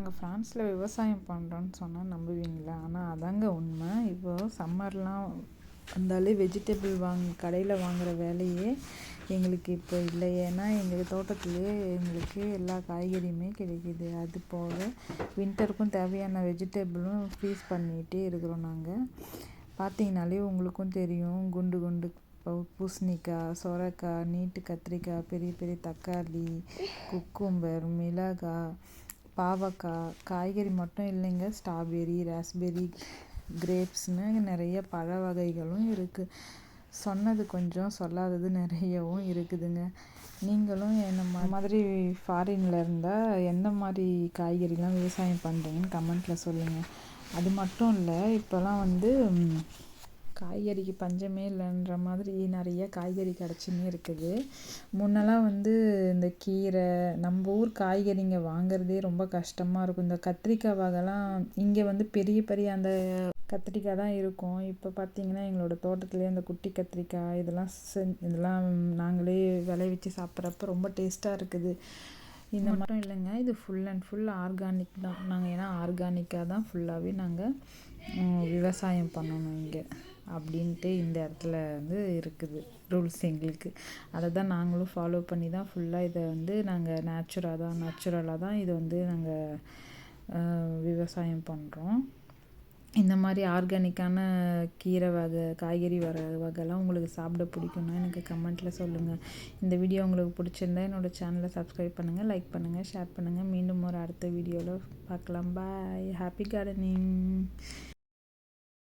நாங்கள் ஃப்ரான்ஸில் விவசாயம் பண்ணுறோன்னு சொன்னால் நம்புவீங்களா? ஆனால் அதாங்க உண்மை. இப்போது சம்மர்லாம் வந்தாலே வெஜிடபிள் கடையில் வாங்குகிற வேலையே எங்களுக்கு இப்போ இல்லை. ஏன்னா எங்கள் தோட்டத்திலே எங்களுக்கு எல்லா காய்கறியுமே கிடைக்கிது. அது போக வின்டருக்கும் தேவையான வெஜிடபிளும் ஃப்ரீஸ் பண்ணிகிட்டே இருக்கிறோம் நாங்கள். பார்த்தீங்கனாலே உங்களுக்கும் தெரியும், குண்டு குண்டு பூசணிக்காய், சொரக்காய், நீட்டு கத்திரிக்காய், பெரிய பெரிய தக்காளி, குக்கும்பர், மிளகாய், பாவக்காய், காய்கறி மட்டும் இல்லைங்க, ஸ்ட்ராபெரி, ராஸ்பெரி, கிரேப்ஸ்னு நிறைய பழ வகைகளும் இருக்குது. சொன்னது கொஞ்சம், சொல்லாதது நிறையவும் இருக்குதுங்க. நீங்களும் என்ன மாதிரி ஃபாரினில் இருந்தால் எந்த மாதிரி காய்கறிலாம் விவசாயம் பண்ணுறீங்கன்னு கமெண்ட்டில் சொல்லுங்கள். அது மட்டும் இல்லை, இப்போலாம் காய்கறிக்கு பஞ்சமே இல்லைன்ற மாதிரி நிறைய காய்கறி கிடச்சின்னே இருக்குது. முன்னெல்லாம் இந்த கீரை, நம்ம ஊர் காய்கறிங்க வாங்குறதே ரொம்ப கஷ்டமாக இருக்கும். இந்த கத்திரிக்காய் வகைலாம் இங்கே பெரிய பெரிய அந்த கத்திரிக்காய் தான் இருக்கும். இப்போ பார்த்திங்கன்னா எங்களோட தோட்டத்துலேயே அந்த குட்டி கத்திரிக்காய் இதெல்லாம் நாங்களே விளைவிச்சு சாப்பிட்றப்ப ரொம்ப டேஸ்ட்டாக இருக்குது. இந்த மட்டும் இல்லைங்க, இது ஃபுல் அண்ட் ஃபுல் ஆர்கானிக் தான். நாங்கள் ஏன்னா ஆர்கானிக்காக தான் ஃபுல்லாகவே நாங்கள் விவசாயம் பண்ணணும் இங்கே அப்படின்ட்டு இந்த இடத்துல இருக்குது ரூல்ஸ் எங்களுக்கு. அதை தான் நாங்களும் ஃபாலோ பண்ணி தான் ஃபுல்லாக இதை நாங்கள் நேச்சுரலாக தான் இதை நாங்கள் விவசாயம் பண்ணுறோம். இந்த மாதிரி ஆர்கானிக்கான கீரை வகை, காய்கறி வகைலாம் உங்களுக்கு சாப்பிட பிடிக்கும்னா எனக்கு கமெண்ட்டில் சொல்லுங்கள். இந்த வீடியோ உங்களுக்கு பிடிச்சிருந்தா என்னோடய சேனலை சப்ஸ்கிரைப் பண்ணுங்கள், லைக் பண்ணுங்கள், ஷேர் பண்ணுங்கள். மீண்டும் ஒரு அடுத்த வீடியோவில் பார்க்கலாம். பாய். Happy gardening.